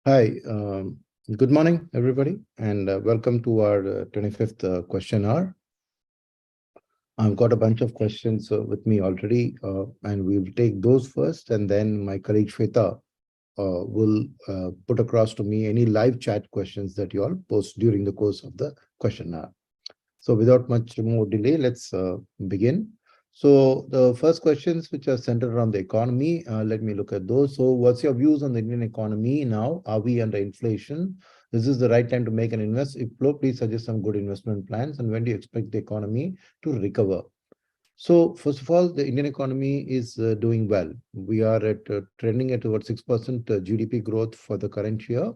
Hi, good morning, everybody, and welcome to our 25th question hour. I've got a bunch of questions with me already, and we'll take those first, and then my colleague Shweta will put across to me any live chat questions that you all post during the course of the question hour. So without much more delay, let's begin. So the first questions which are centered around the economy, let me look at those. So what's your views on the Indian economy now? Are we under inflation? Is this the right time to make an invest? If so, please suggest some good investment plans. And when do you expect the economy to recover? So first of all, the Indian economy is doing well. We are at trending at about 6% GDP growth for the current year,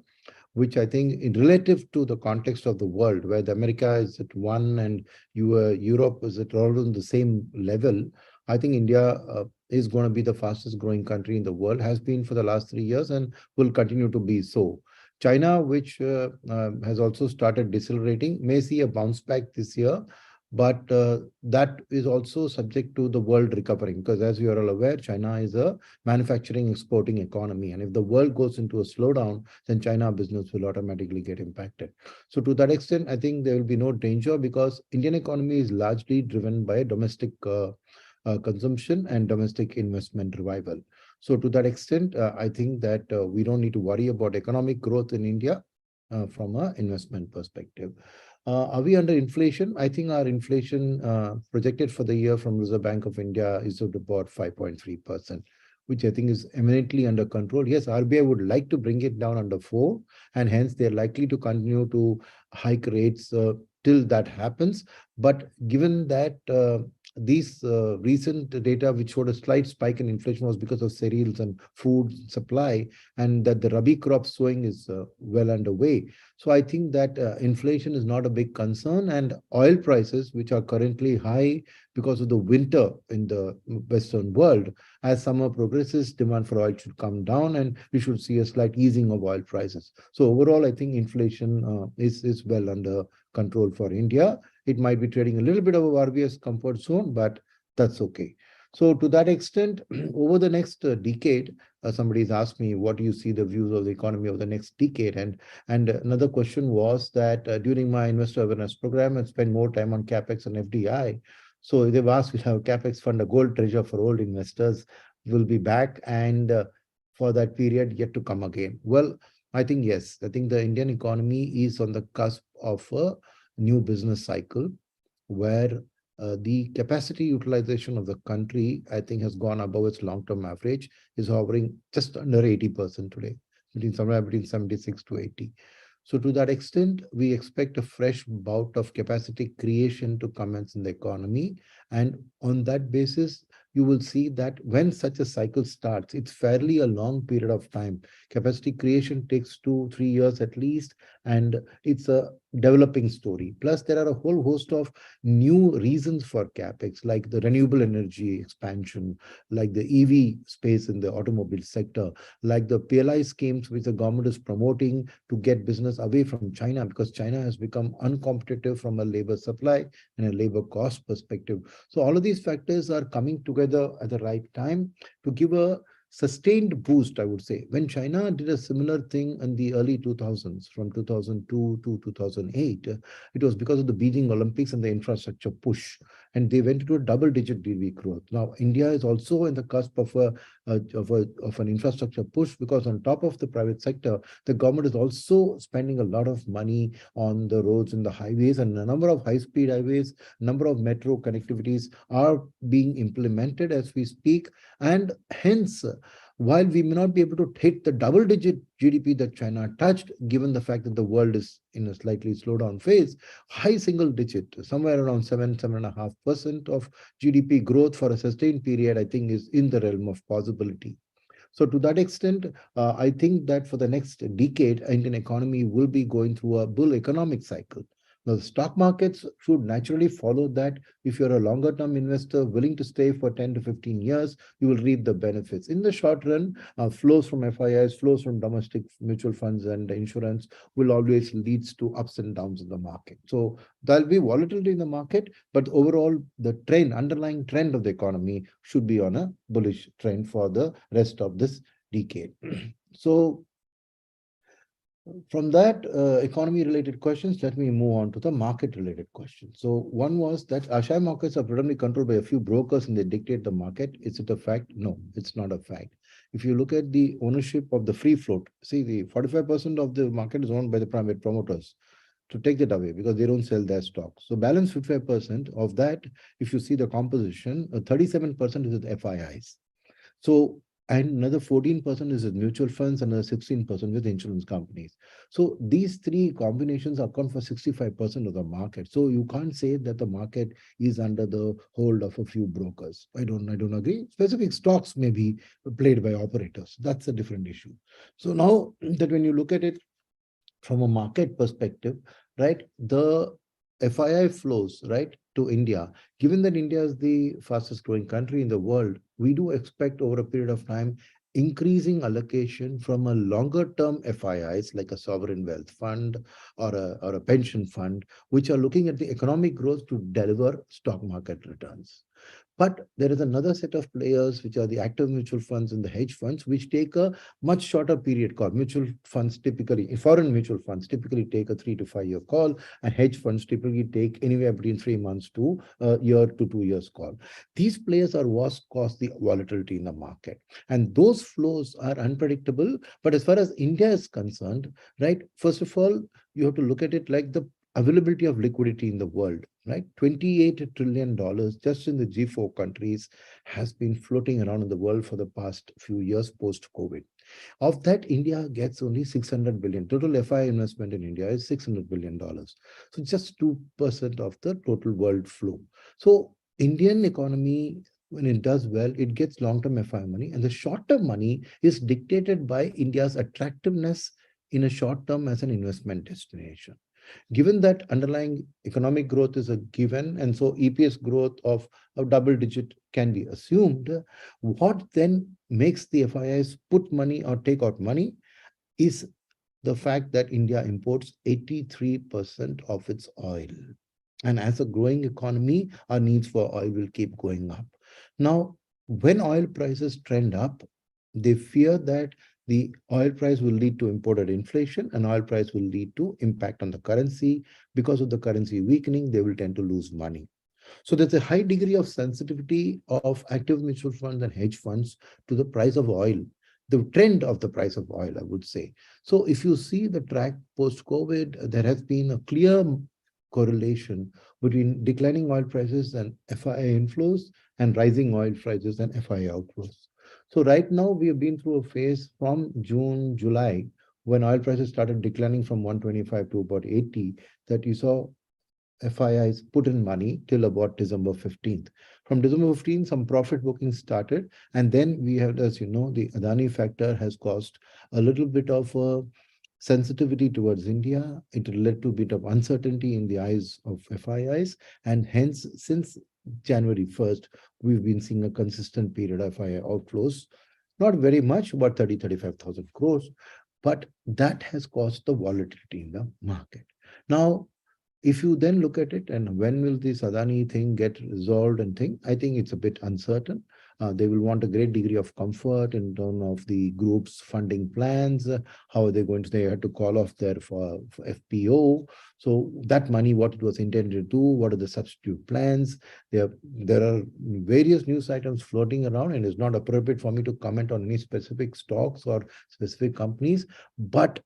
which I think in relative to the context of the world, where the America is at one and Europe is at all on the same level, I think India is going to be the fastest growing country in the world, has been for the last 3 years and will continue to be so. China, which has also started decelerating, may see a bounce back this year, but that is also subject to the world recovering because, as you are all aware, China is a manufacturing exporting economy. And if the world goes into a slowdown, then China business will automatically get impacted. So to that extent, I think there will be no danger because Indian economy is largely driven by domestic consumption and domestic investment revival. So to that extent, I think that we don't need to worry about economic growth in India from an investment perspective. Are we under inflation? I think our inflation projected for the year from Reserve Bank of India is at about 5.3%, which I think is eminently under control. Yes, RBI would like to bring it down under 4, and hence they're likely to continue to hike rates till that happens. But given that these recent data, which showed a slight spike in inflation, was because of cereals and food supply, and that the Rabi crop sowing is well underway. So I think that inflation is not a big concern, and oil prices, which are currently high because of the winter in the Western world, as summer progresses, demand for oil should come down, and we should see a slight easing of oil prices. So overall, I think inflation is well under control for India. It might be trading a little bit above RBI's comfort zone, but that's okay. So to that extent, over the next decade, somebody's asked me, what do you see the views of the economy over the next decade? And another question was that during my investor awareness program, I spent more time on CapEx and FDI. So they've asked, we have a CapEx fund, a gold treasure for old investors, will be back and for that period yet to come again. Well, I think yes. I think the Indian economy is on the cusp of a new business cycle where the capacity utilization of the country, I think, has gone above its long-term average, is hovering just under 80% today, somewhere between 76 to 80. So to that extent, we expect a fresh bout of capacity creation to commence in the economy. And on that basis, you will see that when such a cycle starts, it's fairly a long period of time. Capacity creation takes 2-3 years at least, and it's a developing story. Plus, there are a whole host of new reasons for capex, like the renewable energy expansion, like the EV space in the automobile sector, like the PLI schemes which the government is promoting to get business away from China, because China has become uncompetitive from a labor supply and a labor cost perspective. So all of these factors are coming together at the right time to give a sustained boost, I would say. When China did a similar thing in the early 2000s, from 2002 to 2008, it was because of the Beijing Olympics and the infrastructure push, and they went into a double-digit GDP growth. Now, India is also in the cusp of an infrastructure push, because on top of the private sector, the government is also spending a lot of money on the roads and the highways, and a number of high-speed highways, number of metro connectivities are being implemented as we speak, and hence, while we may not be able to hit the double-digit GDP that China touched, given the fact that the world is in a slightly slowdown phase, high single-digit, somewhere around 7.5% of GDP growth for a sustained period, I think is in the realm of possibility. So to that extent, I think that for the next decade, Indian economy will be going through a bull economic cycle. Now, the stock markets should naturally follow that. If you're a longer term investor willing to stay for 10 to 15 years, you will reap the benefits. In the short run, flows from FIIs, flows from domestic mutual funds and insurance will always lead to ups and downs in the market. So there'll be volatility in the market, but overall, the trend, underlying trend of the economy should be on a bullish trend for the rest of this decade. So From that economy-related questions, let me move on to the market-related questions. So one was that our share markets are predominantly controlled by a few brokers and they dictate the market. Is it a fact? No, it's not a fact. If you look at the ownership of the free float, see the 45% of the market is owned by the private promoters to take that away because they don't sell their stock. So balance 55% of that, if you see the composition, 37% is with FIIs. So, and another 14% is with mutual funds, another 16% with insurance companies. So these three combinations account for 65% of the market. So you can't say that the market is under the hold of a few brokers. I don't agree. Specific stocks may be played by operators. That's a different issue. So now that when you look at it from a market perspective, right, the FII flows, right, to India, given that India is the fastest growing country in the world, we do expect over a period of time increasing allocation from a longer term FIIs like a sovereign wealth fund or a pension fund, which are looking at the economic growth to deliver stock market returns. But there is another set of players, which are the active mutual funds and the hedge funds, which take a much shorter period call. Mutual funds typically, foreign mutual funds typically take a 3 to 5 year call, and hedge funds typically take anywhere between 3 months to a year to 2 years call. These players are what cause the volatility in the market. And those flows are unpredictable. But as far as India is concerned, right, first of all, you have to look at it like the availability of liquidity in the world, right? $28 trillion just in the G4 countries has been floating around in the world for the past few years post-COVID. Of that, India gets only 600 billion. Total FI investment in India is $600 billion. So just 2% of the total world flow. So Indian economy, when it does well, it gets long-term FI money, and the short-term money is dictated by India's attractiveness in a short term as an investment destination. Given that underlying economic growth is a given, and so EPS growth of a double digit can be assumed, what then makes the FIIs put money or take out money is the fact that India imports 83% of its oil. And as a growing economy, our needs for oil will keep going up. Now, when oil prices trend up, they fear that the oil price will lead to imported inflation, and oil price will lead to impact on the currency. Because of the currency weakening, they will tend to lose money. So there's a high degree of sensitivity of active mutual funds and hedge funds to the price of oil, the trend of the price of oil, I would say. So if you see the track post-COVID, there has been a clear correlation between declining oil prices and FII inflows and rising oil prices and FII outflows. So right now we have been through a phase from June, July, when oil prices started declining from 125 to about 80, that you saw FIIs put in money till about December 15th. From December 15th, some profit booking started. And then we have, as you know, the Adani factor has caused a little bit of a sensitivity towards India. It led to a bit of uncertainty in the eyes of FIIs. And hence, since January 1st, we've been seeing a consistent period of FII outflows. Not very much, about 35,000 crores. But that has caused the volatility in the market. Now, if you then look at it and when will the Sadani thing get resolved and thing, I think it's a bit uncertain. They will want a great degree of comfort in terms of the group's funding plans. How are they going to, they had to call off their for FPO. So that money, what it was intended to do, what are the substitute plans? There are various news items floating around, and it's not appropriate for me to comment on any specific stocks or specific companies. But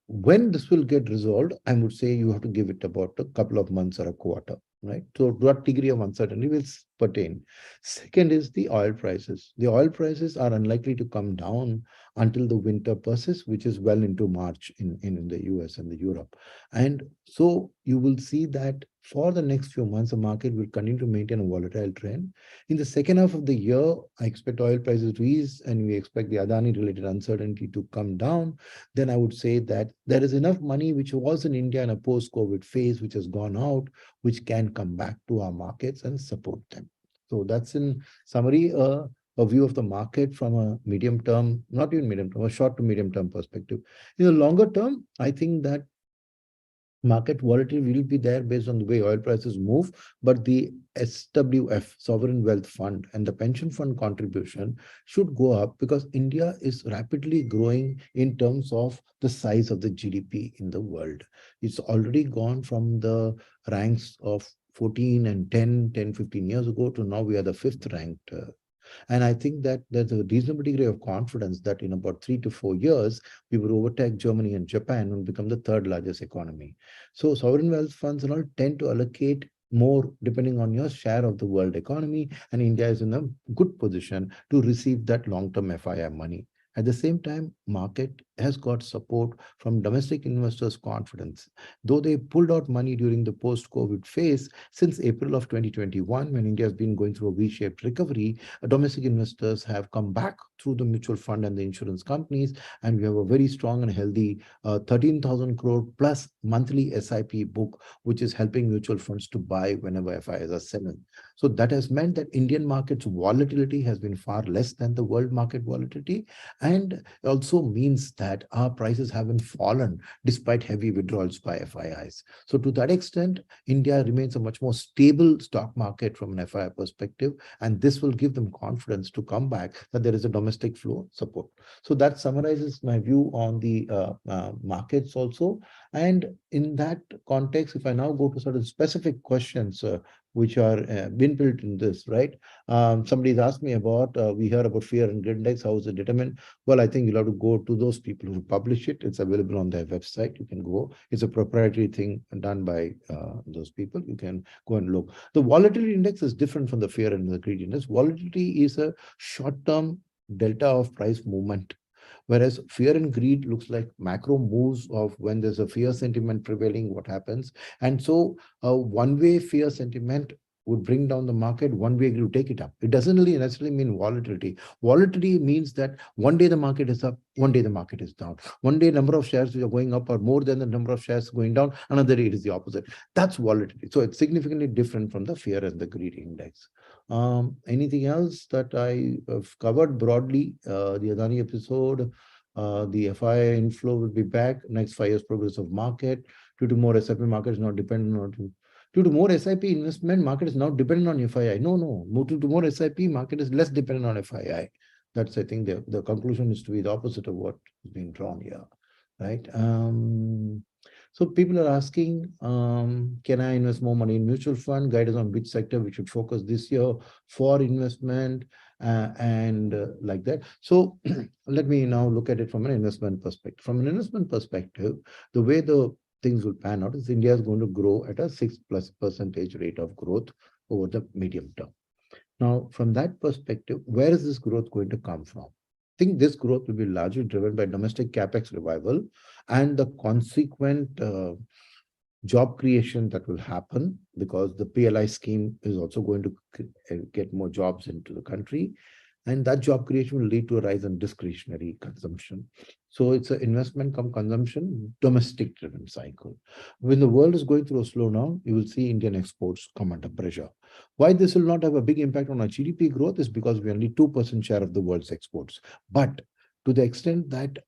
when this will get resolved, I would say you have to give it about a couple of months or a quarter, right? So what degree of uncertainty will pertain? Second is the oil prices. The oil prices are unlikely to come down until the winter persists, which is well into March in the US and the Europe. And so you will see that for the next few months, the market will continue to maintain a volatile trend. In the second half of the year, I expect oil prices to ease, and we expect the Adani-related uncertainty to come down. Then I would say that there is enough money which was in India in a post-COVID phase, which has gone out, which can come back to our markets and support them. So that's in summary, a view of the market from a medium term, not even medium term, a short to medium term perspective. In the longer term, I think that Market volatility will be there based on the way oil prices move, but the SWF, Sovereign Wealth Fund, and the pension fund contribution should go up because India is rapidly growing in terms of the size of the GDP in the world. It's already gone from the ranks of 14 and 15 years ago to now we are the fifth ranked and I think that there's a reasonable degree of confidence that in about 3 to 4 years, we will overtake Germany and Japan and become the third largest economy. So sovereign wealth funds and all tend to allocate more depending on your share of the world economy. And India is in a good position to receive that long-term FII money. At the same time, market has got support from domestic investors' confidence. Though they pulled out money during the post-COVID phase, since April of 2021, when India has been going through a V-shaped recovery, domestic investors have come back through the mutual fund and the insurance companies, and we have a very strong and healthy 13,000 crore plus monthly SIP book, which is helping mutual funds to buy whenever FIIs are selling. So that has meant that Indian markets volatility has been far less than the world market volatility, and also means that our prices haven't fallen despite heavy withdrawals by FIIs. So to that extent, India remains a much more stable stock market from an FII perspective, and this will give them confidence to come back that there is a domestic flow support. So that summarizes my view on the markets also. And in that context, if I now go to certain specific questions which are been built in this, right? Somebody's asked me about, we hear about fear and greed index, how is it determined? Well, I think you'll have to go to those people who publish it. It's available on their website. You can go. It's a proprietary thing done by those people. You can go and look. The volatility index is different from the fear and the greed index. Volatility is a short-term delta of price movement. Whereas fear and greed looks like macro moves of when there's a fear sentiment prevailing, what happens. And so one-way fear sentiment would bring down the market, one way to take it up. It doesn't really necessarily mean volatility. Volatility means that one day the market is up, one day the market is down. One day number of shares which are going up are more than the number of shares going down. Another day it is the opposite. That's volatility. So it's significantly different from the fear and the greed index. Anything else that I have covered broadly? The Adani episode, the FII inflow will be back. Next 5 years progress of market. Due to more SIP market is not dependent on. Due to more SIP investment, market is now dependent on FII. No. Due to more SIP, market is less dependent on FII. That's, I think, the conclusion is to be the opposite of what is being drawn here, right? So people are asking, can I invest more money in mutual fund? Guidance on which sector we should focus this year for investment and like that. So let me now look at it from an investment perspective. From an investment perspective, the way the things will pan out is India is going to grow at a 6+% rate of growth over the medium term. Now, from that perspective, where is this growth going to come from? I think this growth will be largely driven by domestic capex revival and the consequent job creation that will happen because the PLI scheme is also going to get more jobs into the country. And that job creation will lead to a rise in discretionary consumption. So it's an investment come consumption, domestic driven cycle. When the world is going through a slowdown, you will see Indian exports come under pressure. Why this will not have a big impact on our GDP growth is because we are only 2% share of the world's exports. But to the extent that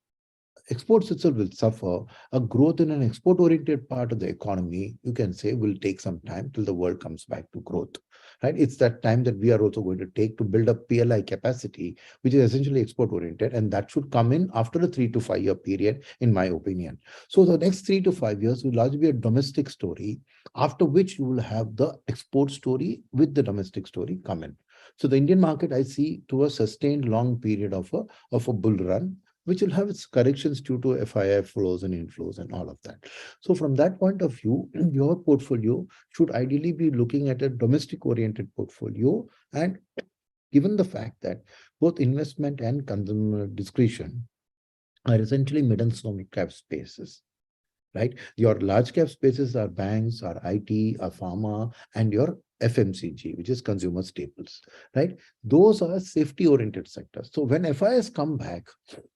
exports itself will suffer, a growth in an export-oriented part of the economy, you can say, will take some time till the world comes back to growth, right? It's that time that we are also going to take to build up PLI capacity, which is essentially export-oriented, and that should come in after a 3 to 5 year period, in my opinion. So the next 3 to 5 years will largely be a domestic story, after which you will have the export story with the domestic story come in. So the Indian market, I see to a sustained long period of a bull run, which will have its corrections due to FII flows and inflows and all of that. So from that point of view, your portfolio should ideally be looking at a domestic-oriented portfolio. And given the fact that both investment and consumer discretion are essentially mid and small cap spaces, right? Your large cap spaces are banks, are IT, are pharma, and your FMCG, which is consumer staples, right? Those are safety-oriented sectors. So when FIs come back,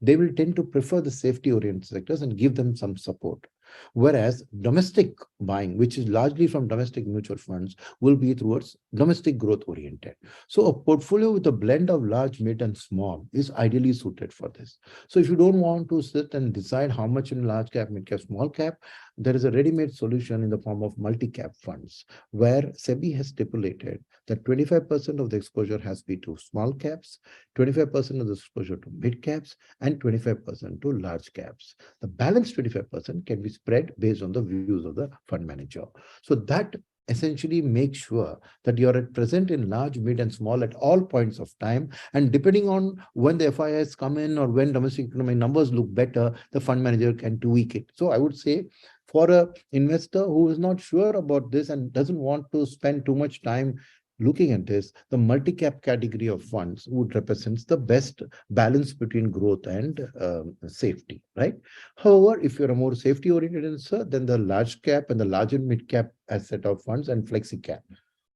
they will tend to prefer the safety-oriented sectors and give them some support. Whereas domestic buying, which is largely from domestic mutual funds, will be towards domestic growth oriented. So a portfolio with a blend of large, mid, and small is ideally suited for this. So if you don't want to sit and decide how much in large cap, mid cap, small cap, there is a ready-made solution in the form of multi-cap funds, where SEBI has stipulated that 25% of the exposure has to be to small caps, 25% of the exposure to mid caps, and 25% to large caps. The balance 25% can be spread based on the views of the fund manager. So that essentially makes sure that you're at present in large, mid, and small at all points of time. And depending on when the FIIs come in or when domestic economy numbers look better, the fund manager can tweak it. So I would say for a investor who is not sure about this and doesn't want to spend too much time looking at this, the multi-cap category of funds would represent the best balance between growth and safety, right? However, if you're a more safety-oriented investor, then the large cap and the large and mid-cap asset of funds and flexi cap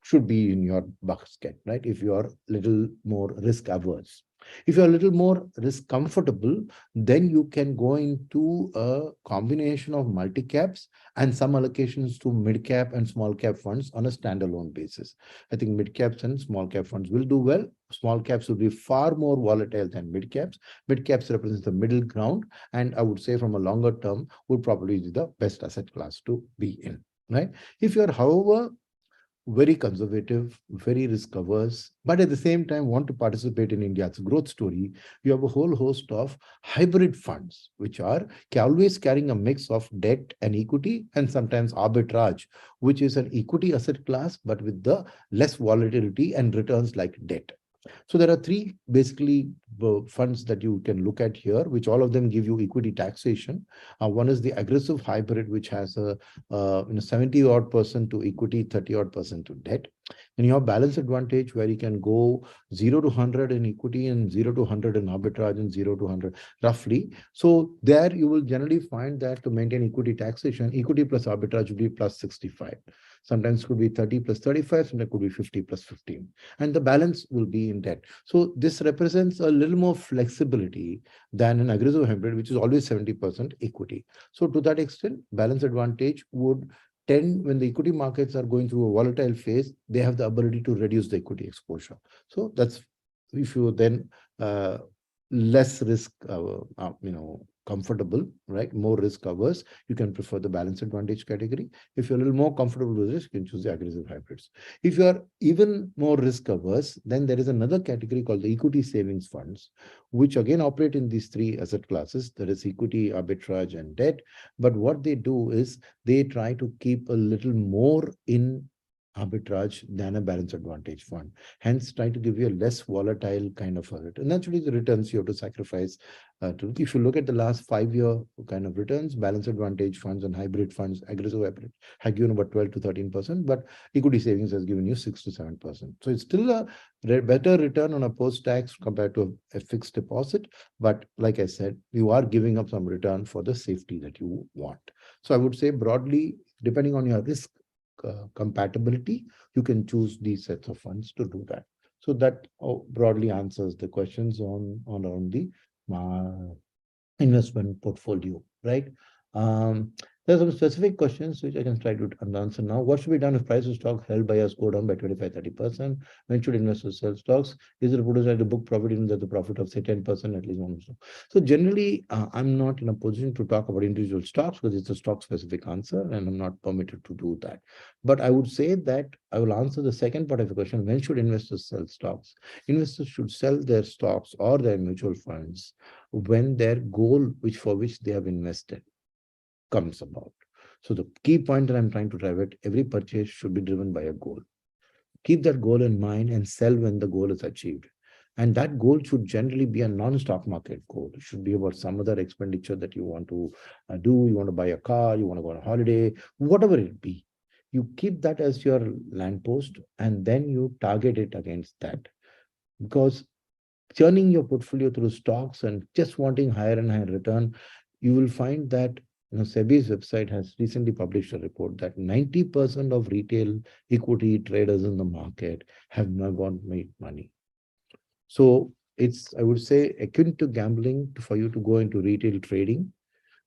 should be in your basket, right? If you are a little more risk averse. If you're a little more risk comfortable, then you can go into a combination of multi-caps and some allocations to mid-cap and small-cap funds on a standalone basis. I think mid-caps and small-cap funds will do well. Small caps will be far more volatile than mid-caps. Mid-caps represents the middle ground, and I would say from a longer term would probably be the best asset class to be in, right? If you're, however, very conservative, very risk averse, but at the same time want to participate in India's growth story, you have a whole host of hybrid funds, which are always carrying a mix of debt and equity, and sometimes arbitrage, which is an equity asset class, but with the less volatility and returns like debt. So there are three basically funds that you can look at here, which all of them give you equity taxation. One is the aggressive hybrid, which has a 70 odd percent to equity, 30 odd percent to debt. And you have balance advantage where you can go 0 to 100 in equity and 0 to 100 in arbitrage and 0 to 100 roughly. So there you will generally find that to maintain equity taxation, equity plus arbitrage will be plus 65. Sometimes could be 30 plus 35, sometimes could be 50 plus 15. And the balance will be in debt. So this represents a little more flexibility than an aggressive hybrid, which is always 70% equity. So to that extent, balance advantage would tend, when the equity markets are going through a volatile phase, they have the ability to reduce the equity exposure. So that's, if you then less risk, comfortable, right? More risk averse, you can prefer the balance advantage category. If you're a little more comfortable with this, you can choose the aggressive hybrids. If you are even more risk averse, then there is another category called the equity savings funds, which again operate in these three asset classes. There is equity, arbitrage, and debt. But what they do is they try to keep a little more in arbitrage than a balance advantage fund, hence trying to give you a less volatile kind of a return. Naturally, the returns you have to sacrifice. If you look at the last 5-year kind of returns, balance advantage funds and hybrid funds, aggressive hybrid, have given about 12 to 13%, but equity savings has given you 6 to 7%. So it's still a better return on a post-tax compared to a fixed deposit. But like I said, you are giving up some return for the safety that you want. So I would say broadly, depending on your risk compatibility, you can choose these sets of funds to do that. So that broadly answers the questions on the investment portfolio, right? There are some specific questions which I can try to answer now. What should be done if price of stock held by us go down by 25-30%? When should investors sell stocks? Is it potential to book profit even though the profit of say 10% at least one or so? So generally, I'm not in a position to talk about individual stocks because it's a stock specific answer and I'm not permitted to do that. But I would say that I will answer the second part of the question. When should investors sell stocks? Investors should sell their stocks or their mutual funds when their goal, for which they have invested, comes about. So the key point that I'm trying to drive at, every purchase should be driven by a goal. Keep that goal in mind and sell when the goal is achieved. And that goal should generally be a non-stock market goal. It should be about some other expenditure that you want to do. You want to buy a car, you want to go on a holiday, whatever it be. You keep that as your land post and then you target it against that. Because churning your portfolio through stocks and just wanting higher and higher return, you will find that SEBI's website has recently published a report that 90% of retail equity traders in the market have not made money. So it's, I would say, akin to gambling for you to go into retail trading.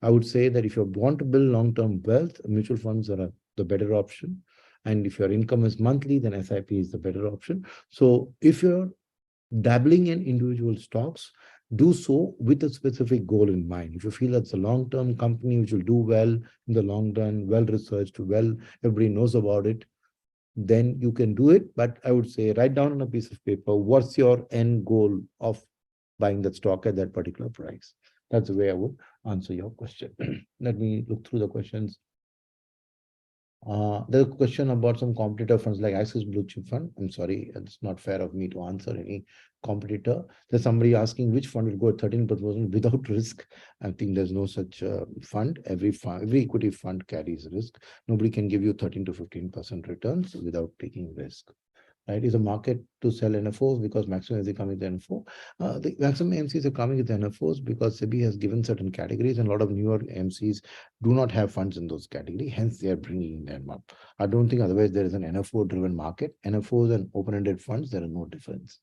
I would say that if you want to build long-term wealth, mutual funds are the better option. And if your income is monthly, then SIP is the better option. So if you're dabbling in individual stocks, do so with a specific goal in mind. If you feel that's a long-term company which will do well in the long run, well researched, well, everybody knows about it, then you can do it. But I would say write down on a piece of paper, what's your end goal of buying that stock at that particular price. That's the way I would answer your question. Let me look through the questions. There's a question about some competitor funds like Axis Blue Chip Fund. I'm sorry, it's not fair of me to answer any competitor. There's somebody asking which fund will go at 13% without risk. I think there's no such fund. Every equity fund carries risk. Nobody can give you 13 to 15% returns without taking risk. Right, is a market to sell NFOs because maximum is coming with NFO. The maximum AMCs are coming with NFOs because SEBI has given certain categories, and a lot of newer AMCs do not have funds in those categories. Hence, they are bringing them up. I don't think otherwise there is an NFO-driven market. NFOs and open-ended funds, there is no difference.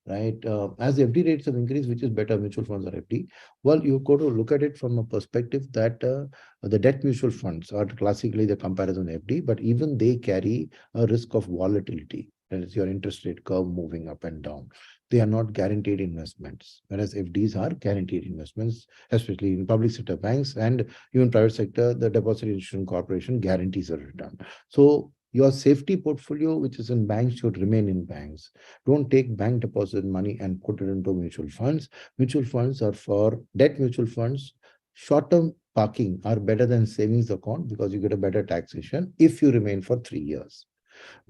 Right, as the FD rates have increased, which is better, mutual funds or FD? Well, you've got to look at it from a perspective that the debt mutual funds are classically the comparison FD, but even they carry a risk of volatility. That is your interest rate curve moving up and down. They are not guaranteed investments, whereas FDs are guaranteed investments, especially in public sector banks and even private sector. The Deposit Insurance Corporation guarantees a return. So your safety portfolio, which is in banks, should remain in banks. Don't take bank deposit money and put it into mutual funds. Mutual funds are for debt mutual funds. Short-term parking are better than savings account because you get a better taxation if you remain for 3 years.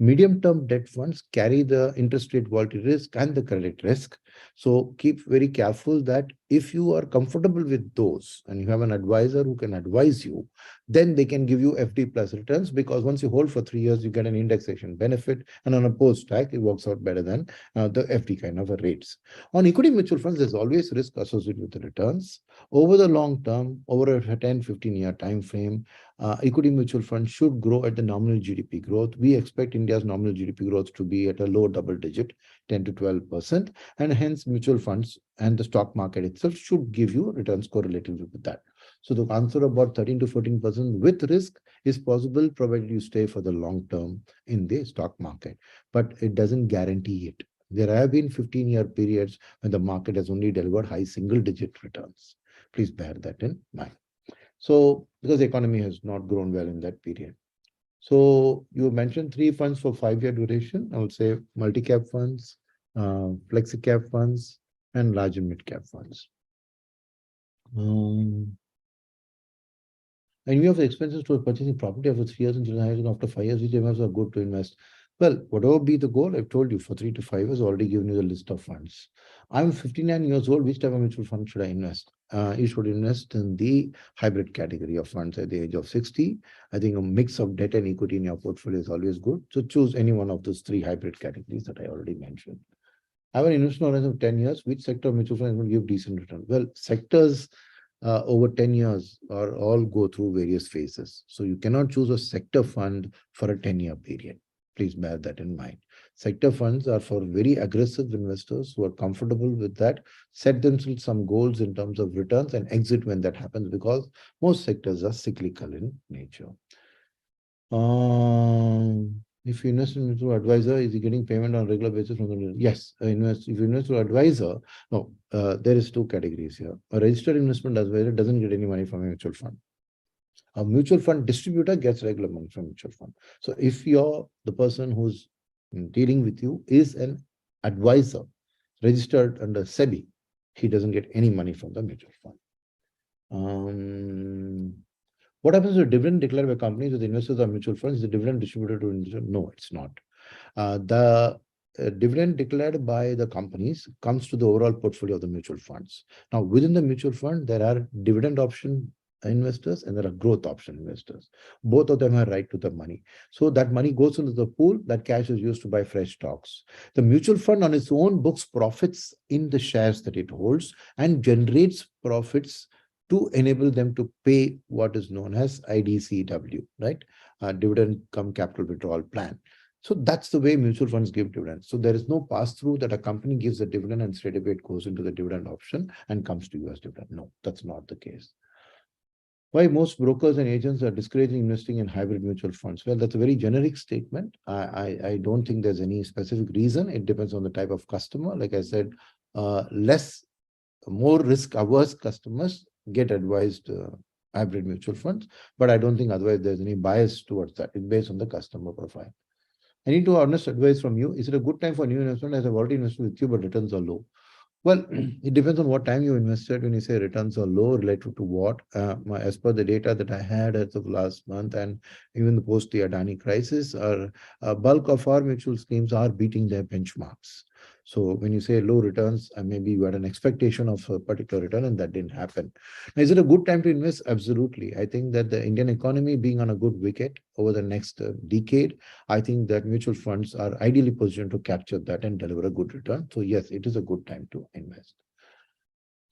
Medium-term debt funds carry the interest rate volatility risk and the credit risk. So keep very careful that if you are comfortable with those and you have an advisor who can advise you, then they can give you FD plus returns, because once you hold for 3 years, you get an indexation benefit, and on a post-tax, it works out better than the FD kind of a rates. On equity mutual funds, there's always risk associated with the returns. Over the long term, over a 10, 15-year time frame, equity mutual funds should grow at the nominal GDP growth. We expect India's nominal GDP growth to be at a low double digit, 10 to 12%, and hence mutual funds and the stock market itself should give you returns correlative with that. So the answer about 13 to 14% with risk is possible provided you stay for the long term in the stock market, but it doesn't guarantee it. There have been 15-year periods when the market has only delivered high single-digit returns. Please bear that in mind. So, because the economy has not grown well in that period. So, you mentioned 3 funds for 5-year duration. I would say multi-cap funds, flexi-cap funds, and large and mid-cap funds. And we have the expenses to purchasing property after 3 years and after 5 years, which amounts are good to invest. Well, whatever be the goal, I've told you for 3 to 5 years, already given you the list of funds. I'm 59 years old. Which type of mutual fund should I invest? You should invest in the hybrid category of funds at the age of 60. I think a mix of debt and equity in your portfolio is always good. So choose any one of those 3 hybrid categories that I already mentioned. I have an investment horizon of 10 years. Which sector of mutual fund will give decent return? Well, sectors over 10 years are all go through various phases. So you cannot choose a sector fund for a 10-year period. Please bear that in mind. Sector funds are for very aggressive investors who are comfortable with that, set themselves some goals in terms of returns and exit when that happens, because most sectors are cyclical in nature. If you invest in through advisor, is he getting payment on regular basis from the? Yes, if you invest through advisor, no, there is 2 categories here. A registered investment advisor doesn't get any money from a mutual fund. A mutual fund distributor gets regular money from mutual fund. So if you're the person who's dealing with you is an advisor registered under SEBI, he doesn't get any money from the mutual fund. What happens to dividend declared by companies with investors or mutual funds? Is the dividend distributed to investors? No, it's not. The dividend declared by the companies comes to the overall portfolio of the mutual funds. Now, within the mutual fund, there are dividend option investors and there are growth option investors. Both of them have right to the money. So that money goes into the pool, that cash is used to buy fresh stocks. The mutual fund on its own books profits in the shares that it holds and generates profits to enable them to pay what is known as IDCW, right? Dividend come capital withdrawal plan. So that's the way mutual funds give dividends. So there is no pass-through that a company gives a dividend and straight away it goes into the dividend option and comes to you as dividend. No, that's not the case. Why most brokers and agents are discouraging investing in hybrid mutual funds? Well, that's a very generic statement. I don't think there's any specific reason. It depends on the type of customer. Like I said, less more risk-averse customers get advised hybrid mutual funds, but I don't think otherwise there's any bias towards that. It's based on the customer profile. I need to honest advice from you. Is it a good time for new investment as I've already invested with you, but returns are low? Well, it depends on what time you invested. When you say returns are low, related to what? As per the data that I had as of last month and even the post the Adani crisis, a bulk of our mutual schemes are beating their benchmarks. So when you say low returns, maybe you had an expectation of a particular return and that didn't happen. Now, is it a good time to invest? Absolutely. I think that the Indian economy being on a good wicket over the next decade, I think that mutual funds are ideally positioned to capture that and deliver a good return. So yes, it is a good time to invest.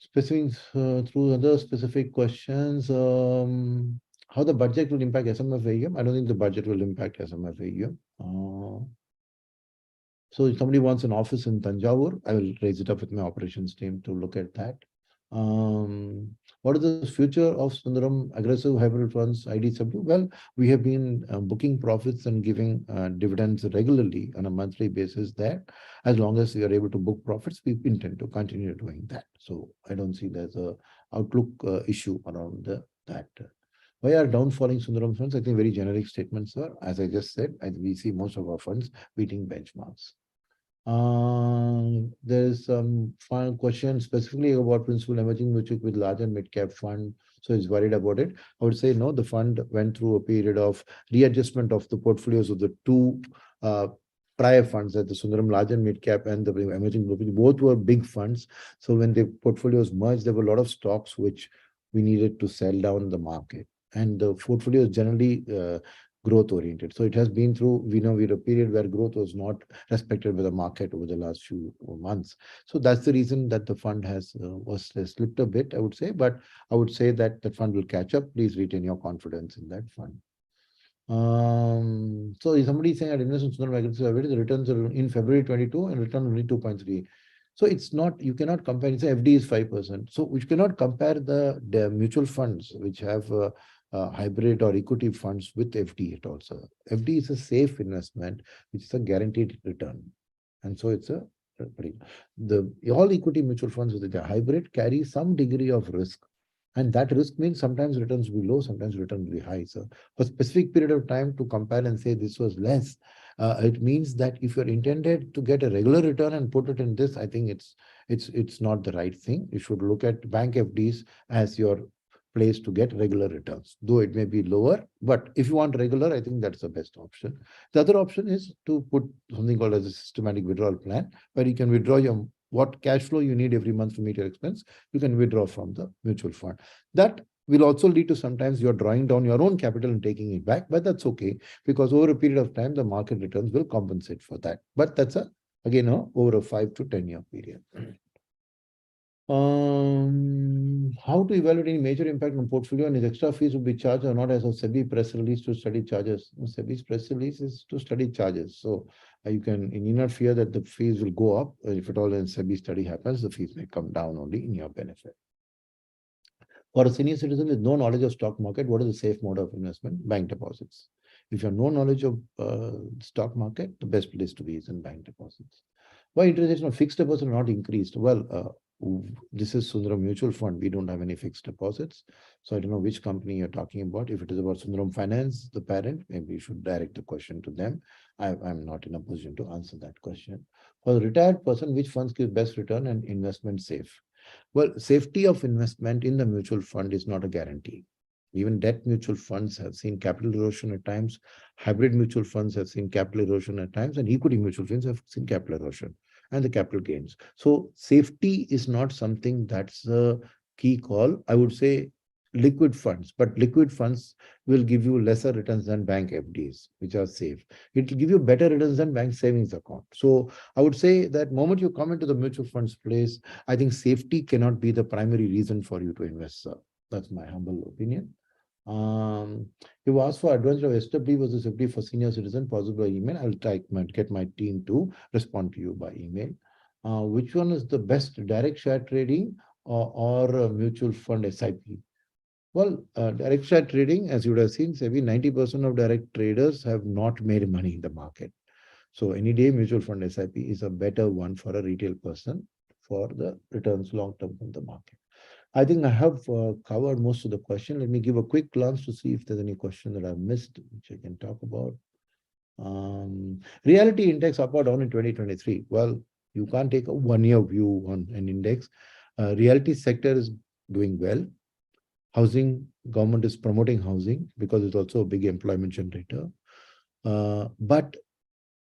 Specific through other specific questions, how the budget will impact SMF AUM? I don't think the budget will impact SMF AUM. So if somebody wants an office in Tanjavur, I will raise it up with my operations team to look at that. What is the future of Sundaram aggressive hybrid funds IDW? Well, we have been booking profits and giving dividends regularly on a monthly basis there. As long as we are able to book profits, we intend to continue doing that. So I don't see there's a outlook issue around that. Why are downfalling Sundaram funds? I think very generic statements, sir. As I just said, we see most of our funds beating benchmarks. There's some final question specifically about principal emerging mutual with large and mid-cap fund. So he's worried about it. I would say no, the fund went through a period of readjustment of the portfolios of the two prior funds, that the Sundaram large and mid-cap and the emerging group, both were big funds. So when the portfolios merged, there were a lot of stocks which we needed to sell down the market. And the portfolio is generally growth oriented. So it has been through, we know we're a period where growth was not respected by the market over the last few months. So that's the reason that the fund has slipped a bit, I would say, but I would say that the fund will catch up. Please retain your confidence in that fund. So is somebody saying at investment the returns are in February 22 and return only 2.3. So it's not, you cannot compare, it's FD is 5%. So we cannot compare the mutual funds which have hybrid or equity funds with FD at all. So FD is a safe investment, which is a guaranteed return. And so it's all equity mutual funds with the hybrid carry some degree of risk. And that risk means sometimes returns will be low, sometimes returns will be high. So for a specific period of time to compare and say this was less, it means that if you're intended to get a regular return and put it in this, I think it's not the right thing. You should look at bank FDs as your place to get regular returns, though it may be lower. But if you want regular, I think that's the best option. The other option is to put something called as a systematic withdrawal plan, where you can withdraw what cash flow you need every month to meet your expense, you can withdraw from the mutual fund. That will also lead to sometimes you're drawing down your own capital and taking it back, but that's okay, because over a period of time, the market returns will compensate for that. But that's again, over a 5 to 10 year period. How to evaluate any major impact on portfolio and his extra fees will be charged or not as of SEBI press release to study charges? SEBI's press release is to study charges. So you need not fear that the fees will go up. If at all a SEBI study happens, the fees may come down only in your benefit. For a senior citizen with no knowledge of stock market, what is the safe mode of investment? Bank deposits. If you have no knowledge of stock market, the best place to be is in bank deposits. Why interest rates on fixed deposits are not increased? Well, this is Sundaram Mutual Fund. We don't have any fixed deposits. So I don't know which company you're talking about. If it is about Sundaram Finance, the parent, maybe you should direct the question to them. I'm not in a position to answer that question. For the retired person, which funds give best return and investment safe? Well, safety of investment in the mutual fund is not a guarantee. Even debt mutual funds have seen capital erosion at times. Hybrid mutual funds have seen capital erosion at times, and equity mutual funds have seen capital erosion and the capital gains. So safety is not something that's a key call. I would say liquid funds, but liquid funds will give you lesser returns than bank FDs, which are safe. It will give you better returns than bank savings account. So I would say that moment you come into the mutual funds place, I think safety cannot be the primary reason for you to invest, sir. That's my humble opinion. You asked for advantage of SW versus FD for senior citizen, possible by email. I'll get my team to respond to you by email. Which one is the best, direct share trading or mutual fund SIP? Well, direct share trading, as you would have seen, 90% of direct traders have not made money in the market. So any day mutual fund SIP is a better one for a retail person for the returns long term from the market. I think I have covered most of the question. Let me give a quick glance to see if there's any question that I've missed, which I can talk about. Reality index up or down in 2023. Well, you can't take a 1-year view on an index. Realty sector is doing well. Housing, government is promoting housing because it's also a big employment generator. But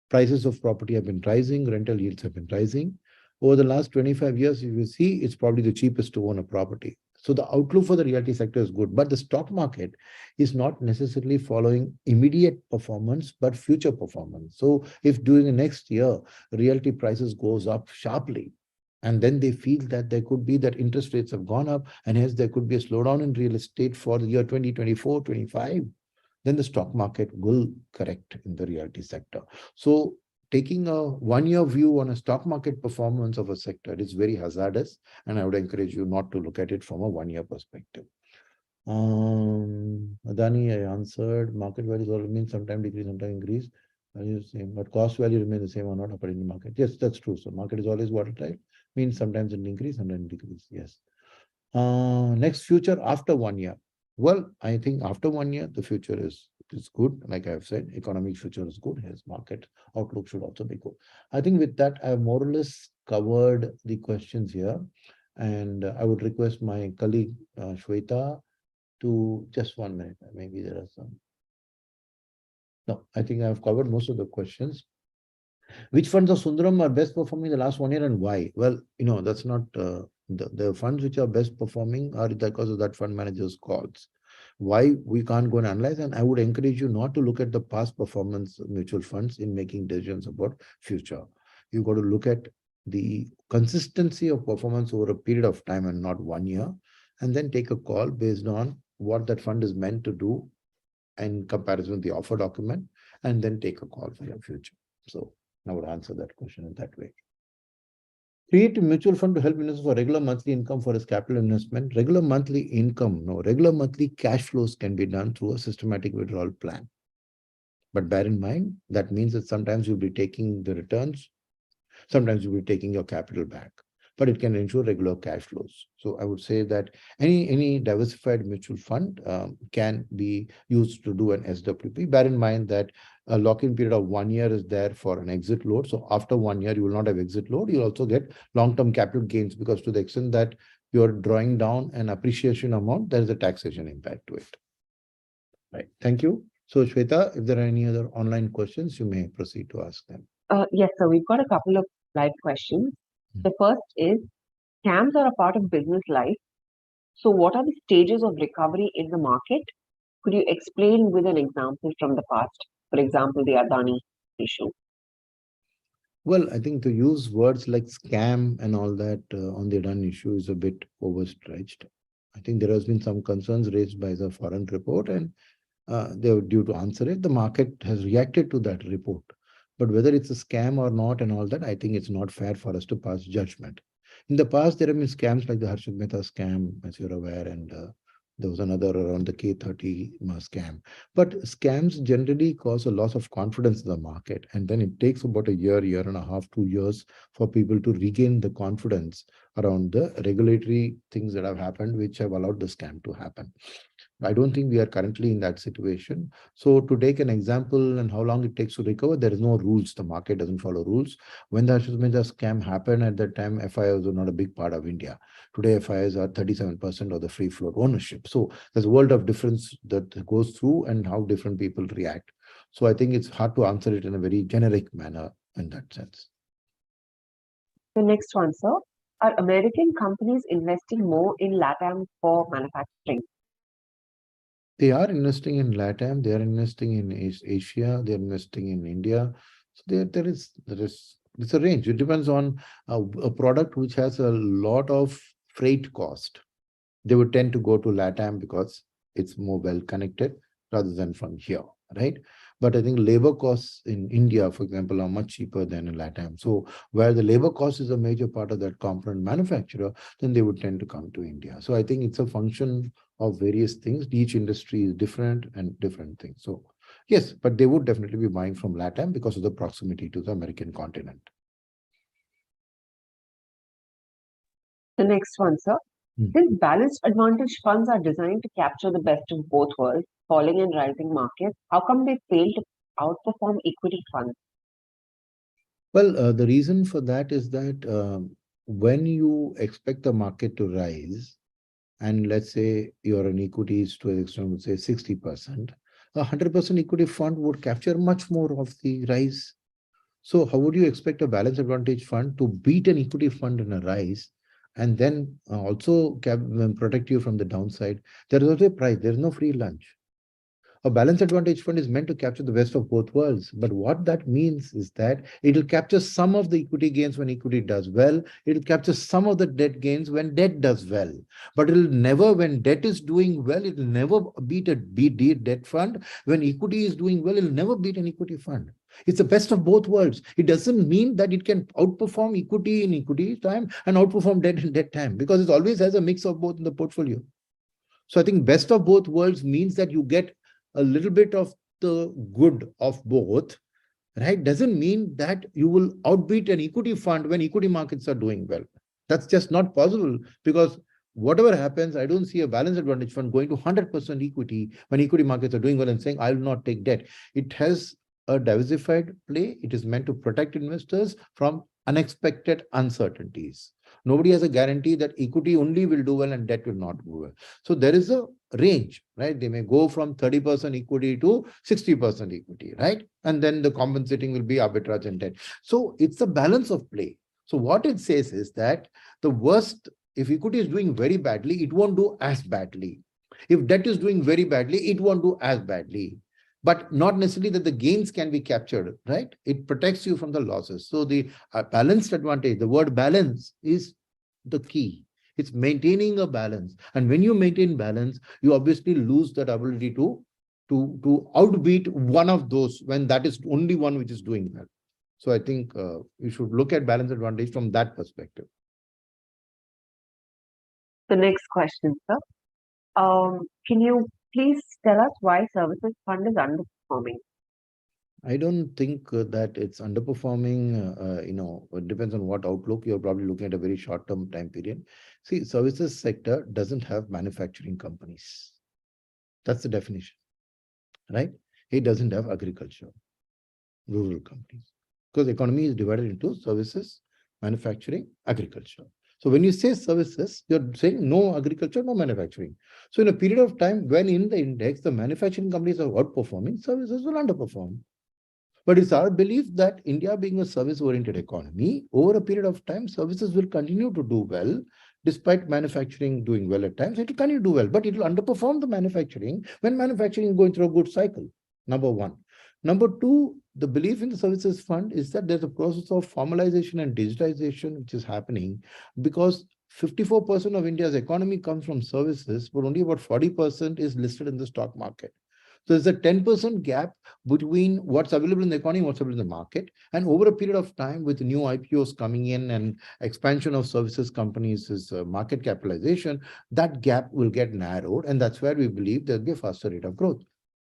prices of property have been rising, rental yields have been rising. Over the last 25 years, if you see, it's probably the cheapest to own a property. So the outlook for the realty sector is good, but the stock market is not necessarily following immediate performance, but future performance. So if during the next year, realty prices goes up sharply, and then they feel that there could be that interest rates have gone up, and hence there could be a slowdown in real estate for the year 2024, 25, then the stock market will correct in the realty sector. So taking a 1-year view on a stock market performance of a sector is very hazardous, and I would encourage you not to look at it from a 1-year perspective. Adani, I answered. Market values all remain sometimes decrease, sometimes increase. Value is same, but cost value remains the same or not according to market. Yes, that's true. So market is always volatile. Means sometimes it increase, sometimes it decrease. Yes. Next, future after 1 year. Well, I think after 1 year, the future is good. Like I've said, economic future is good. His market outlook should also be good. I think with that, I have more or less covered the questions here. And I would request my colleague, Shweta, to just 1 minute. Maybe there are some. No, I think I've covered most of the questions. Which funds of Sundaram are best performing in the last 1 year and why? Well, that's not the funds which are best performing are because of that fund manager's calls. Why we can't go and analyze, and I would encourage you not to look at the past performance of mutual funds in making decisions about future. You've got to look at the consistency of performance over a period of time and not 1 year, and then take a call based on what that fund is meant to do in comparison with the offer document, and then take a call for your future. So I would answer that question in that way. Create a mutual fund to help investors for regular monthly income for his capital investment. Regular monthly income, no, regular monthly cash flows can be done through a systematic withdrawal plan. But bear in mind, that means that sometimes you'll be taking the returns, sometimes you'll be taking your capital back, but it can ensure regular cash flows. So I would say that any diversified mutual fund can be used to do an SWP. Bear in mind that a lock-in period of 1 year is there for an exit load. So after 1 year, you will not have exit load. You'll also get long-term capital gains, because to the extent that you're drawing down an appreciation amount, there is a taxation impact to it. Right. Thank you. So Shweta, if there are any other online questions, you may proceed to ask them. Yes, sir. We've got a couple of live questions. The first is, scams are a part of business life. So what are the stages of recovery in the market? Could you explain with an example from the past? For example, the Adani issue. Well, I think to use words like scam and all that on the Adani issue is a bit overstretched. I think there has been some concerns raised by the foreign report, and they were due to answer it. The market has reacted to that report. But whether it's a scam or not and all that, I think it's not fair for us to pass judgment. In the past, there have been scams like the Harshad Mehta scam, as you're aware, and there was another around the K30 scam. But scams generally cause a loss of confidence in the market. And then it takes about a year, year and a half, 2 years for people to regain the confidence around the regulatory things that have happened, which have allowed the scam to happen. I don't think we are currently in that situation. So to take an example and how long it takes to recover, there is no rules. The market doesn't follow rules. When the Harshad Mehta scam happened at that time, FIIs were not a big part of India. Today, FIIs are 37% of the free float ownership. So there's a world of difference that goes through and how different people react. So I think it's hard to answer it in a very generic manner in that sense. The next one, sir. Are American companies investing more in LATAM for manufacturing? They are investing in LATAM, they are investing in Asia, they are investing in India. So there is it's a range. It depends on a product which has a lot of freight cost. They would tend to go to LATAM because it's more well connected rather than from here, right? But I think labor costs in India, for example, are much cheaper than in LATAM. So where the labor cost is a major part of that component manufacturer, then they would tend to come to India. So I think it's a function of various things. Each industry is different and different things. So yes, but they would definitely be buying from LATAM because of the proximity to the American continent. The next one, sir. Since balanced advantage funds are designed to capture the best of both worlds, falling and rising markets, how come they fail to outperform equity funds? Well, the reason for that is that when you expect the market to rise, and let's say you're an equities to an extent, would say 60%, a 100% equity fund would capture much more of the rise. So how would you expect a balanced advantage fund to beat an equity fund in a rise and then also protect you from the downside? There is also a price. There is no free lunch. A balanced advantage fund is meant to capture the best of both worlds. But what that means is that it will capture some of the equity gains when equity does well. It will capture some of the debt gains when debt does well. But it will never, when debt is doing well, it will never beat a debt fund. When equity is doing well, it will never beat an equity fund. It's the best of both worlds. It doesn't mean that it can outperform equity in equity time and outperform debt in debt time, because it always has a mix of both in the portfolio. So I think best of both worlds means that you get a little bit of the good of both, right? Doesn't mean that you will outbeat an equity fund when equity markets are doing well. That's just not possible, because whatever happens, I don't see a balanced advantage fund going to 100% equity when equity markets are doing well and saying, I will not take debt. It has a diversified play. It is meant to protect investors from unexpected uncertainties. Nobody has a guarantee that equity only will do well and debt will not do well. So there is a range, right? They may go from 30% equity to 60% equity, right? And then the compensating will be arbitrage and debt. So it's a balance of play. So what it says is that the worst, if equity is doing very badly, it won't do as badly. If debt is doing very badly, it won't do as badly. But not necessarily that the gains can be captured, right? It protects you from the losses. So the balanced advantage, the word balance is the key. It's maintaining a balance. And when you maintain balance, you obviously lose that ability to outbeat one of those when that is only one which is doing well. So I think you should look at balance advantage from that perspective. The next question, sir. Can you please tell us why services fund is underperforming? I don't think that it's underperforming. It depends on what outlook. You're probably looking at a very short-term time period. See, services sector doesn't have manufacturing companies. That's the definition, right? It doesn't have agriculture, rural companies, because the economy is divided into services, manufacturing, agriculture. So when you say services, you're saying no agriculture, no manufacturing. So in a period of time when in the index, the manufacturing companies are outperforming, services will underperform. But it's our belief that India being a service-oriented economy, over a period of time, services will continue to do well, despite manufacturing doing well at times. It will continue to do well, but it will underperform the manufacturing when manufacturing is going through a good cycle, number one. Number two, the belief in the services fund is that there's a process of formalization and digitization which is happening, because 54% of India's economy comes from services, but only about 40% is listed in the stock market. So there's a 10% gap between what's available in the economy and what's available in the market. And over a period of time, with new IPOs coming in and expansion of services companies' market capitalization, that gap will get narrowed. And that's where we believe there'll be a faster rate of growth.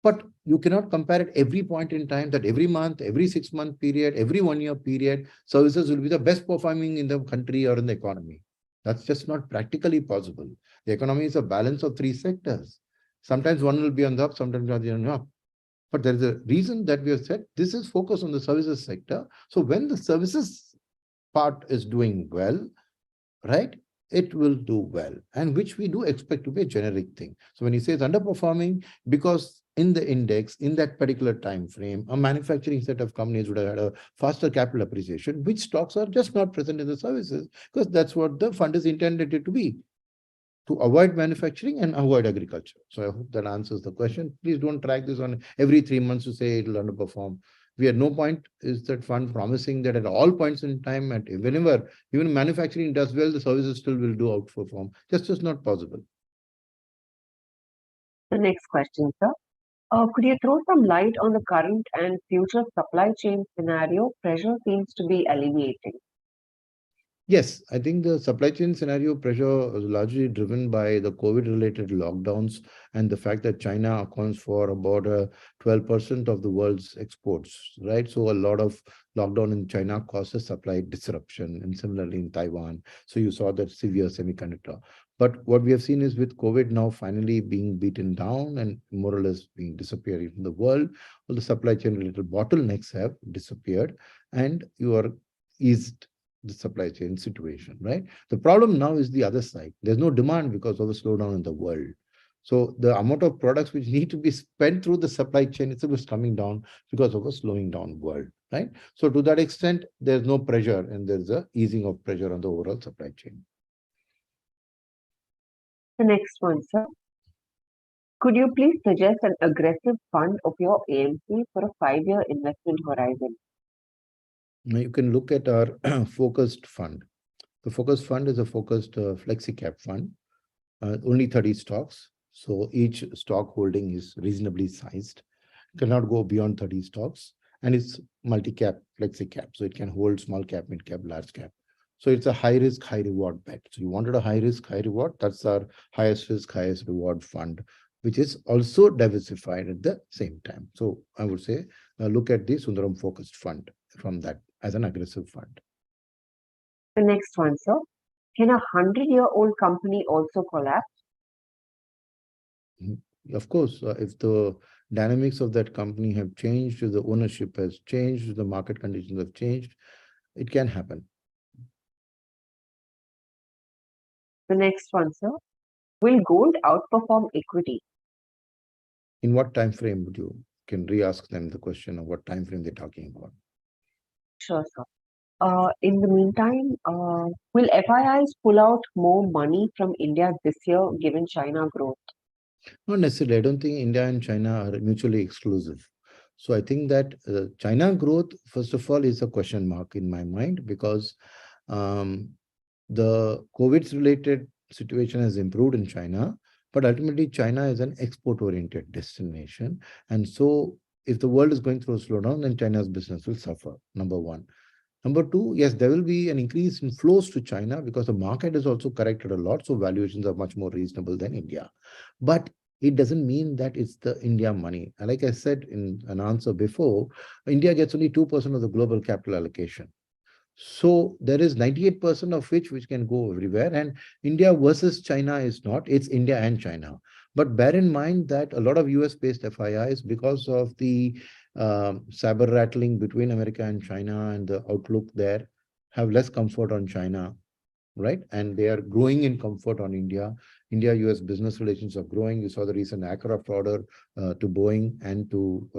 But you cannot compare at every point in time that every month, every 6-month period, every 1-year period, services will be the best performing in the country or in the economy. That's just not practically possible. The economy is a balance of 3 sectors. Sometimes one will be on the up, sometimes on the up. But there is a reason that we have said this is focused on the services sector. So when the services part is doing well, right, it will do well, and which we do expect to be a generic thing. So when you say it's underperforming, because in the index, in that particular time frame, a manufacturing set of companies would have had a faster capital appreciation, which stocks are just not present in the services, because that's what the fund is intended to be, to avoid manufacturing and avoid agriculture. So I hope that answers the question. Please don't track this on every 3 months to say it will underperform. We at no point is that fund promising that at all points in time, at whenever even manufacturing does well, the services still will do outperform. Just not possible. The next question, sir. Could you throw some light on the current and future supply chain scenario? Pressure seems to be alleviating. Yes, I think the supply chain scenario pressure is largely driven by the COVID-related lockdowns and the fact that China accounts for about 12% of the world's exports, right? So a lot of lockdown in China causes supply disruption, and similarly in Taiwan. So you saw that severe semiconductor. But what we have seen is with COVID now finally being beaten down and more or less being disappearing from the world, all the supply chain related bottlenecks have disappeared, and you are eased the supply chain situation, right? The problem now is the other side. There's no demand because of a slowdown in the world. So the amount of products which need to be spent through the supply chain itself is coming down because of a slowing down world, right? So to that extent, there's no pressure and there's a easing of pressure on the overall supply chain. The next one, sir. Could you please suggest an aggressive fund of your AMC for a 5-year investment horizon? Now you can look at our focused fund. The focused fund is a focused flexi cap fund, only 30 stocks. So each stock holding is reasonably sized, cannot go beyond 30 stocks, and it's multi-cap, flexi-cap. So it can hold small cap, mid-cap, large cap. So it's a high risk, high reward bet. So you wanted a high risk, high reward. That's our highest risk, highest reward fund, which is also diversified at the same time. So I would say look at the Sundaram focused fund from that as an aggressive fund. The next one, sir. Can a 100-year-old company also collapse? Of course, if the dynamics of that company have changed, if the ownership has changed, if the market conditions have changed, it can happen. The next one, sir. Will gold outperform equity? In what time frame would you can re-ask them the question of what time frame they're talking about? Sure, sir. In the meantime, will FIIs pull out more money from India this year given China growth? Not necessarily. I don't think India and China are mutually exclusive. So I think that China growth, first of all, is a question mark in my mind because um, the COVID-related situation has improved in China, but ultimately China is an export-oriented destination. And so if the world is going through a slowdown, then China's business will suffer, number one. Number two, yes, there will be an increase in flows to China because the market is also corrected a lot. So valuations are much more reasonable than India. But it doesn't mean that it's the India money. And like I said in an answer before, India gets only 2% of the global capital allocation. So there is 98% of which can go everywhere. And India versus China is not, it's India and China. But bear in mind that a lot of US-based FIIs, because of the saber rattling between America and China and the outlook there, have less comfort on China, right? And they are growing in comfort on India. India-US business relations are growing. You saw the recent aircraft order to Boeing and to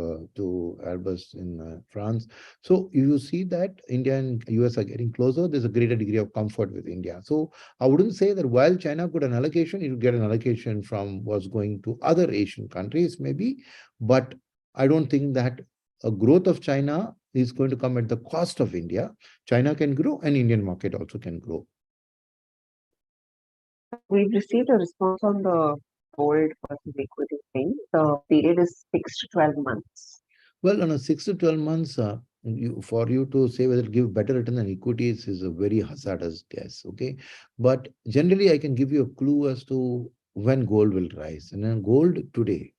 Airbus in France. So you see that India and US are getting closer. There's a greater degree of comfort with India. So I wouldn't say that while China got an allocation, it will get an allocation from what's going to other Asian countries, maybe. But I don't think that a growth of China is going to come at the cost of India. China can grow and Indian market also can grow. We've received a response on the gold versus equity thing. The period is 6 to 12 months. Well, on a 6 to 12 months, for you to say whether it give better return than equities is a very hazardous guess. Okay, but generally, I can give you a clue as to when gold will rise. And then gold today,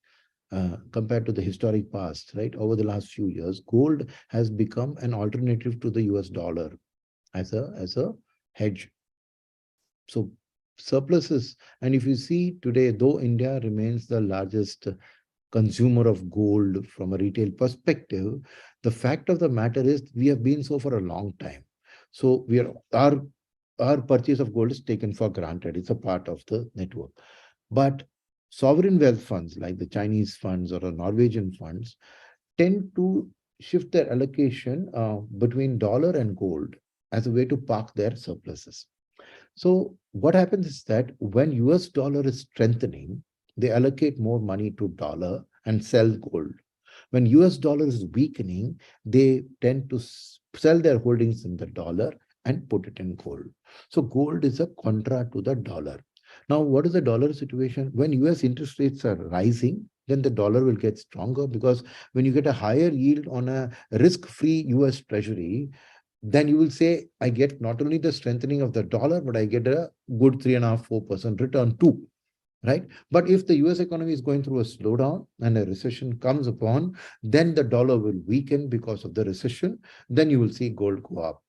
compared to the historic past, right, over the last few years, gold has become an alternative to the US dollar as a hedge. So surpluses, and if you see today, though India remains the largest consumer of gold from a retail perspective, the fact of the matter is we have been so for a long time. So we are our purchase of gold is taken for granted. It's a part of the network. But sovereign wealth funds like the Chinese funds or the Norwegian funds tend to shift their allocation between dollar and gold as a way to park their surpluses. So what happens is that when US dollar is strengthening, they allocate more money to dollar and sell gold. When US dollar is weakening, they tend to sell their holdings in the dollar and put it in gold. So gold is a contra to the dollar. Now, what is the dollar situation? When US interest rates are rising, then the dollar will get stronger because when you get a higher yield on a risk-free US treasury, then you will say, I get not only the strengthening of the dollar, but I get a good 3.5%-4% return too, right? But if the US economy is going through a slowdown and a recession comes upon, then the dollar will weaken because of the recession. Then you will see gold go up.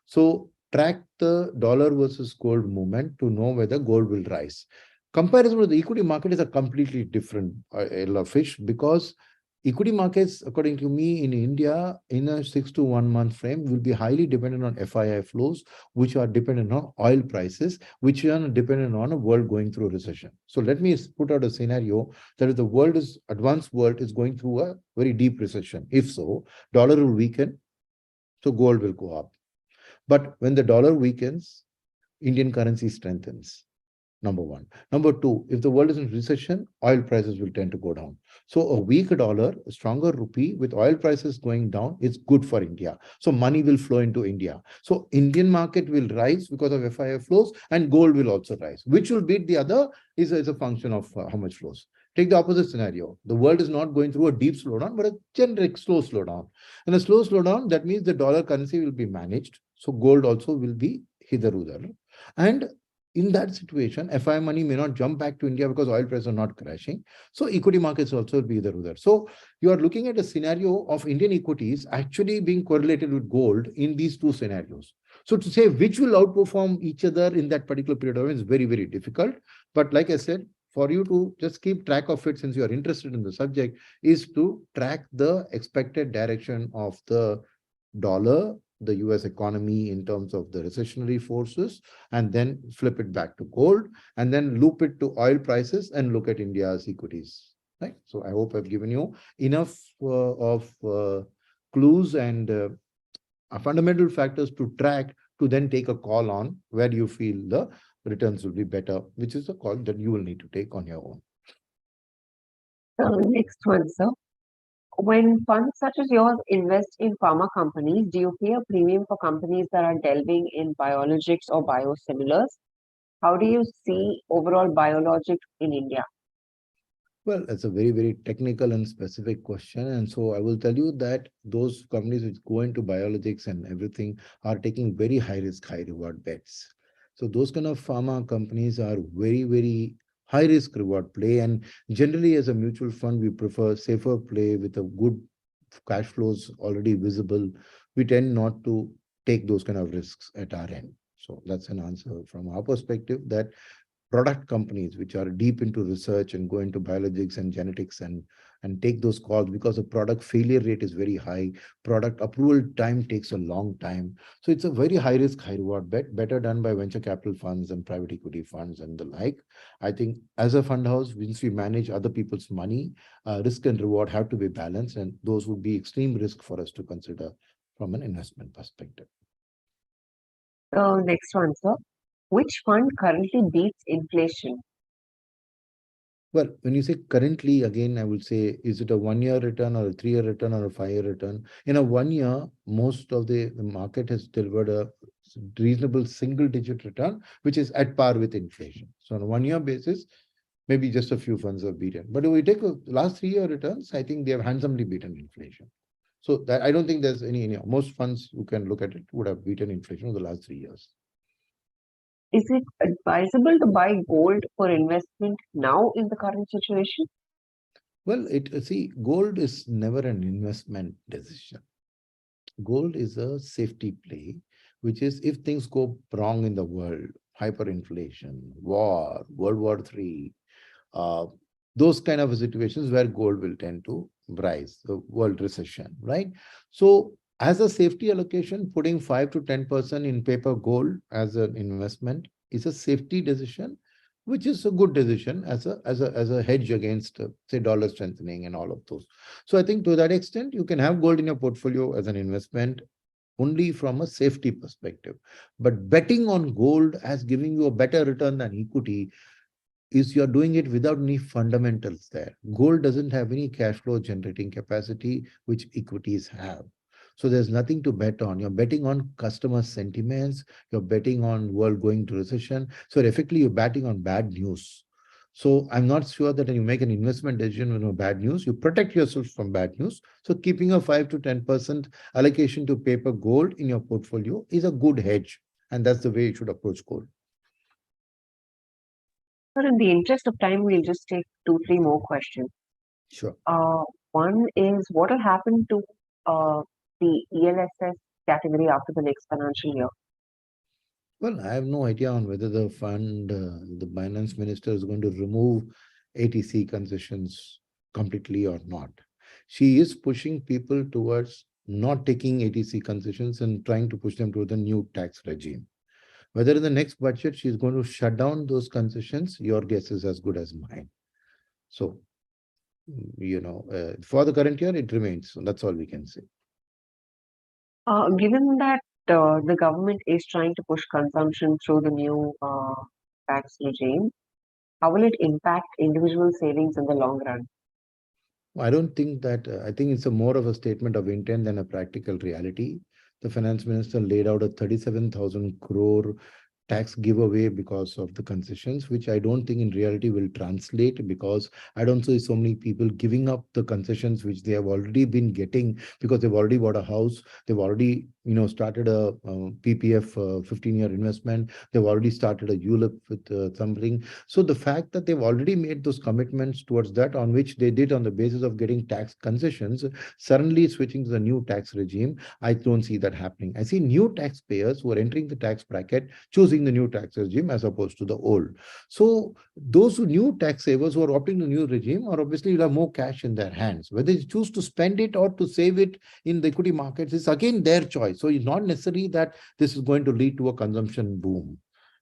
So track the dollar versus gold movement to know whether gold will rise. Comparison with the equity market is a completely different fish, because equity markets, according to me, in India, in a 6 to 1 month frame, will be highly dependent on FII flows, which are dependent on oil prices, which are dependent on a world going through a recession. So let me put out a scenario that if the world is advanced world is going through a very deep recession. If so, dollar will weaken, so gold will go up. But when the dollar weakens, Indian currency strengthens. Number one. Number two, if the world is in recession, oil prices will tend to go down. So a weak dollar, a stronger rupee with oil prices going down is good for India. So money will flow into India. So Indian market will rise because of FII flows, and gold will also rise. Which will beat the other is a function of how much flows. Take the opposite scenario. The world is not going through a deep slowdown, but a generic slow slowdown. And a slow slowdown, that means the dollar currency will be managed. So gold also will be hither-uther. And in that situation, FI money may not jump back to India because oil prices are not crashing. So equity markets also will be either. So you are looking at a scenario of Indian equities actually being correlated with gold in these two scenarios. So to say which will outperform each other in that particular period of time is very, very difficult. But like I said, for you to just keep track of it, since you are interested in the subject, is to track the expected direction of the dollar, the US economy in terms of the recessionary forces, and then flip it back to gold, and then loop it to oil prices and look at India's equities. Right. So I hope I've given you enough of clues and fundamental factors to track to then take a call on where you feel the returns will be better, which is a call that you will need to take on your own. Next one, sir. When funds such as yours invest in pharma companies, do you pay a premium for companies that are delving in biologics or biosimilars? How do you see overall biologics in India? Well, that's a very, very technical and specific question. And so I will tell you that those companies which go into biologics and everything are taking very high risk, high reward bets. So those kind of pharma companies are very, very high risk reward play. And generally, as a mutual fund, we prefer safer play with a good cash flows already visible. We tend not to take those kind of risks at our end. So that's an answer from our perspective, that product companies which are deep into research and go into biologics and genetics and take those calls, because the product failure rate is very high, product approval time takes a long time. So it's a very high risk, high reward bet, better done by venture capital funds and private equity funds and the like. I think as a fund house, since we manage other people's money, risk and reward have to be balanced, and those would be extreme risk for us to consider from an investment perspective. Next one, sir. Which fund currently beats inflation? Well, when you say currently, again, I will say, is it a 1 year return or a 3 year return or a 5 year return? In a 1 year, most of the market has delivered a reasonable single digit return, which is at par with inflation. So on a 1 year basis, maybe just a few funds have beaten. But if we take the last 3 year returns, I think they have handsomely beaten inflation. So that I don't think there's any most funds who can look at it would have beaten inflation over the last 3 years. Is it advisable to buy gold for investment now in the current situation? Well, see, gold is never an investment decision. Gold is a safety play, which is if things go wrong in the world, hyperinflation, war, World War III, uh, those kind of situations where gold will tend to rise, the world recession, right? So as a safety allocation, putting 5 to 10% in paper gold as an investment is a safety decision, which is a good decision as a hedge against say dollar strengthening and all of those. So I think to that extent, you can have gold in your portfolio as an investment only from a safety perspective. But betting on gold as giving you a better return than equity is you're doing it without any fundamentals there. Gold doesn't have any cash flow generating capacity, which equities have. So there's nothing to bet on. You're betting on customer sentiments. You're betting on world going to recession. So effectively, you're betting on bad news. So I'm not sure that when you make an investment decision with no bad news, you protect yourself from bad news. So keeping a 5 to 10% allocation to paper gold in your portfolio is a good hedge. And that's the way you should approach gold. But in the interest of time, we'll just take two, three more questions. Sure. One is what will happen to the ELSS category after the next financial year? Well, I have no idea on whether the fund, the finance minister is going to remove ATC concessions completely or not. She is pushing people towards not taking ATC concessions and trying to push them to the new tax regime. Whether in the next budget she's going to shut down those concessions, your guess is as good as mine. So, for the current year, it remains. So that's all we can say. Given that the government is trying to push consumption through the new tax regime, how will it impact individual savings in the long run? I don't think that, I think it's a more of a statement of intent than a practical reality. The finance minister laid out a 37,000 crore tax giveaway because of the concessions, which I don't think in reality will translate, because I don't see so many people giving up the concessions which they have already been getting because they've already bought a house, they've already started a PPF 15-year investment, they've already started a ULIP with something. So the fact that they've already made those commitments towards that, on which they did on the basis of getting tax concessions, suddenly switching to the new tax regime, I don't see that happening. I see new taxpayers who are entering the tax bracket choosing the new tax regime as opposed to the old. So those new tax savers who are opting the new regime are obviously will have more cash in their hands. Whether they choose to spend it or to save it in the equity markets is again their choice. So it's not necessary that this is going to lead to a consumption boom.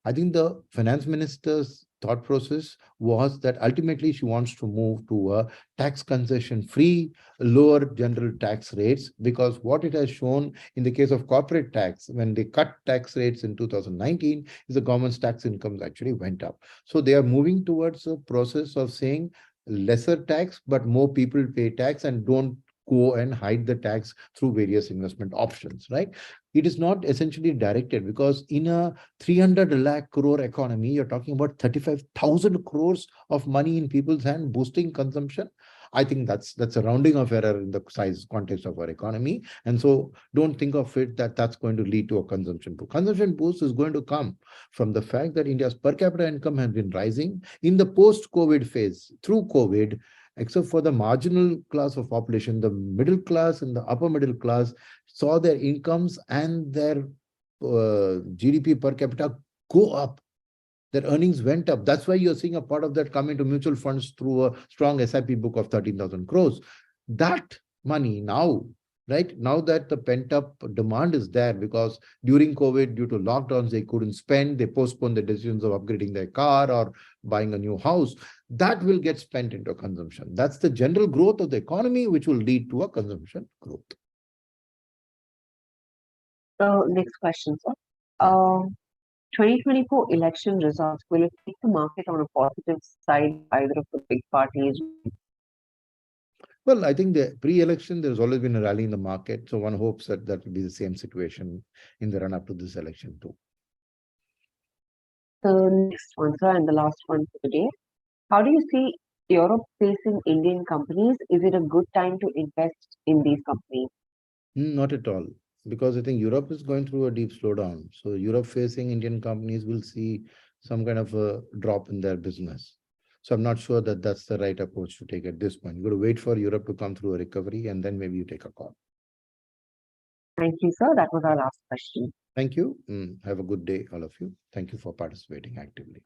I think the finance minister's thought process was that ultimately she wants to move to a tax concession free, lower general tax rates, because what it has shown in the case of corporate tax, when they cut tax rates in 2019, is the government's tax incomes actually went up. So they are moving towards a process of saying lesser tax, but more people pay tax and don't go and hide the tax through various investment options, right? It is not essentially directed, because in a 300 lakh crore economy, you're talking about 35,000 crores of money in people's hand boosting consumption. I think that's a rounding of error in the size context of our economy. And so don't think of it that that's going to lead to a consumption boost. Consumption boost is going to come from the fact that India's per capita income has been rising in the post-COVID phase through COVID, except for the marginal class of population. The middle class and the upper middle class saw their incomes and their GDP per capita go up. Their earnings went up. That's why you're seeing a part of that come into mutual funds through a strong SIP book of 13,000 crores. That money now, right, now that the pent-up demand is there, because during COVID, due to lockdowns, they couldn't spend, they postponed the decisions of upgrading their car or buying a new house, that will get spent into consumption. That's the general growth of the economy, which will lead to a consumption growth. Next question, sir. Yeah. 2024 election results, will it take the market on a positive side, either of the big parties? Well, I think the pre-election, there's always been a rally in the market. So one hopes that that will be the same situation in the run-up to this election too. The next one, sir, and the last one for today. How do you see Europe-facing Indian companies? Is it a good time to invest in these companies? Not at all, because I think Europe is going through a deep slowdown. So Europe-facing Indian companies will see some kind of a drop in their business. So I'm not sure that that's the right approach to take at this point. You've got to wait for Europe to come through a recovery, and then maybe you take a call. Thank you, sir. That was our last question. Thank you. Have a good day, all of you. Thank you for participating actively.